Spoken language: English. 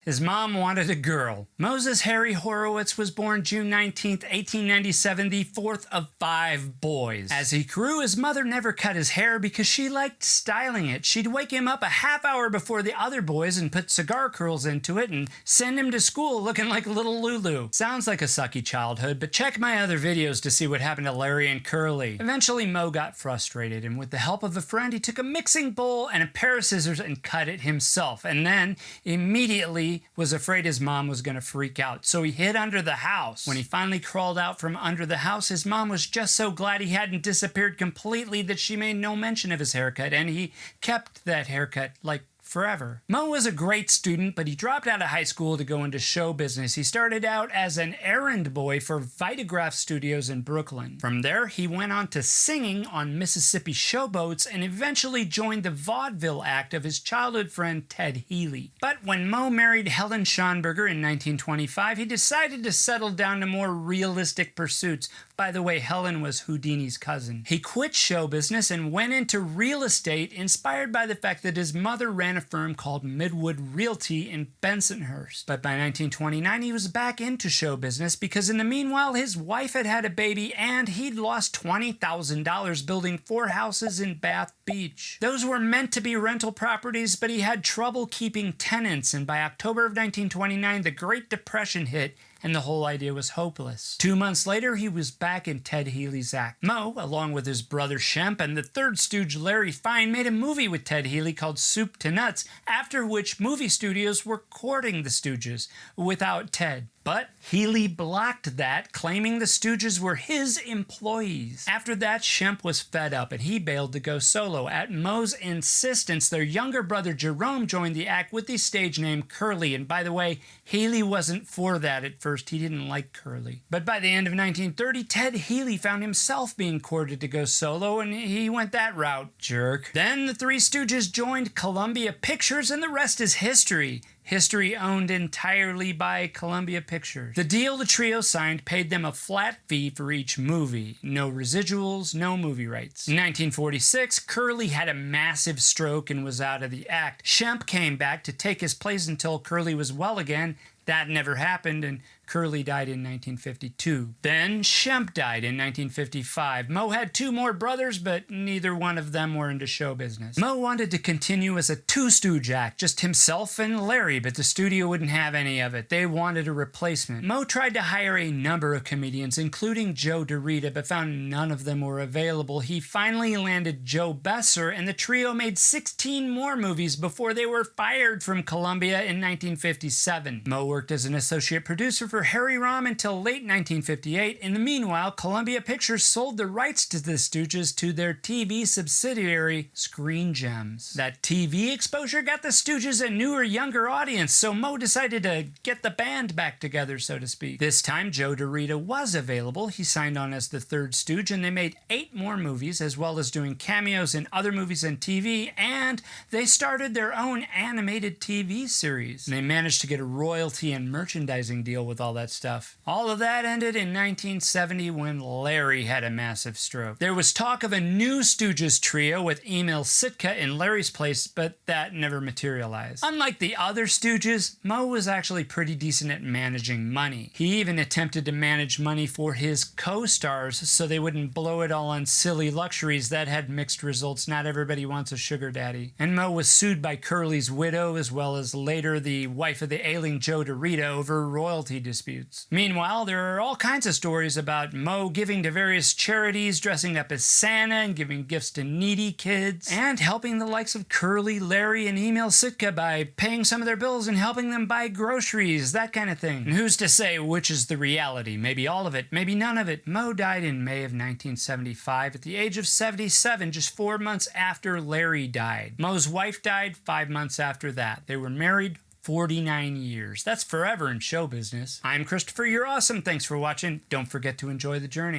His mom wanted a girl. Moses Harry Horowitz was born June 19, 1897, the fourth of 5 boys. As he grew, his mother never cut his hair because she liked styling it. She'd wake him up a half hour before the other boys and put cigar curls into it and send him to school looking like little Lulu. Sounds like a sucky childhood, but check my other videos to see what happened to Larry and Curly. Eventually, Moe got frustrated, and with the help of a friend, he took a mixing bowl and a pair of scissors and cut it himself, and then immediately was afraid his mom was going to freak out, so he hid under the house. When he finally crawled out from under the house, his mom was just so glad he hadn't disappeared completely that she made no mention of his haircut, and he kept that haircut like forever. Moe was a great student, but he dropped out of high school to go into show business. He started out as an errand boy for Vitagraph Studios in Brooklyn. From there, he went on to singing on Mississippi showboats and eventually joined the vaudeville act of his childhood friend Ted Healy. But when Moe married Helen Schonberger in 1925, he decided to settle down to more realistic pursuits. By the way, Helen was Houdini's cousin. He quit show business and went into real estate, inspired by the fact that his mother ran a firm called Midwood Realty in Bensonhurst. But by 1929, he was back into show business because in the meanwhile, his wife had had a baby and he'd lost $20,000 building 4 houses in Bath Beach. Those were meant to be rental properties, but he had trouble keeping tenants, and by October of 1929, the Great Depression hit, and the whole idea was hopeless. 2 months later, he was back in Ted Healy's act. Moe, along with his brother Shemp and the third stooge Larry Fine, made a movie with Ted Healy called Soup to Nuts, after which movie studios were courting the Stooges without Ted. But Healy blocked that, claiming the Stooges were his employees. After that, Shemp was fed up and he bailed to go solo. At Moe's insistence, their younger brother Jerome joined the act with the stage name Curly. And by the way, Healy wasn't for that at first. He didn't like Curly. But by the end of 1930, Ted Healy found himself being courted to go solo, and he went that route, jerk. Then the Three Stooges joined Columbia Pictures, and the rest is history. History owned entirely by Columbia Pictures. The deal the trio signed paid them a flat fee for each movie. No residuals, no movie rights. In 1946, Curly had a massive stroke and was out of the act. Shemp came back to take his place until Curly was well again. That never happened, and Curly died in 1952. Then Shemp died in 1955. Moe had 2 more brothers, but neither one of them were into show business. Moe wanted to continue as a 2-stooge act, just himself and Larry, but the studio wouldn't have any of it. They wanted a replacement. Moe tried to hire a number of comedians, including Joe DeRita, but found none of them were available. He finally landed Joe Besser, and the trio made 16 more movies before they were fired from Columbia in 1957. Moe worked as an associate producer for Harry Rom until late 1958. In the meanwhile, Columbia Pictures sold the rights to the Stooges to their TV subsidiary, Screen Gems. That TV exposure got the Stooges a newer, younger audience, so Moe decided to get the band back together, so to speak. This time, Joe DeRita was available. He signed on as the third Stooge, and they made 8 more movies, as well as doing cameos in other movies and TV, and they started their own animated TV series. And they managed to get a royalty and merchandising deal with all that stuff. All of that ended in 1970 when Larry had a massive stroke. There was talk of a new Stooges trio with Emil Sitka in Larry's place, but that never materialized. Unlike the other Stooges, Moe was actually pretty decent at managing money. He even attempted to manage money for his co-stars so they wouldn't blow it all on silly luxuries. That had mixed results. Not everybody wants a sugar daddy. And Moe was sued by Curly's widow, as well as later the wife of the ailing Joe DeRita, over royalty disputes. Meanwhile, there are all kinds of stories about Moe giving to various charities, dressing up as Santa and giving gifts to needy kids, and helping the likes of Curly, Larry, and Emil Sitka by paying some of their bills and helping them buy groceries, that kind of thing. And who's to say which is the reality? Maybe all of it, maybe none of it. Moe died in May of 1975 at the age of 77, just 4 months after Larry died. Moe's wife died 5 months after that. They were married 49 years. That's forever in show business. I'm Christopher, you're awesome. Thanks for watching. Don't forget to enjoy the journey.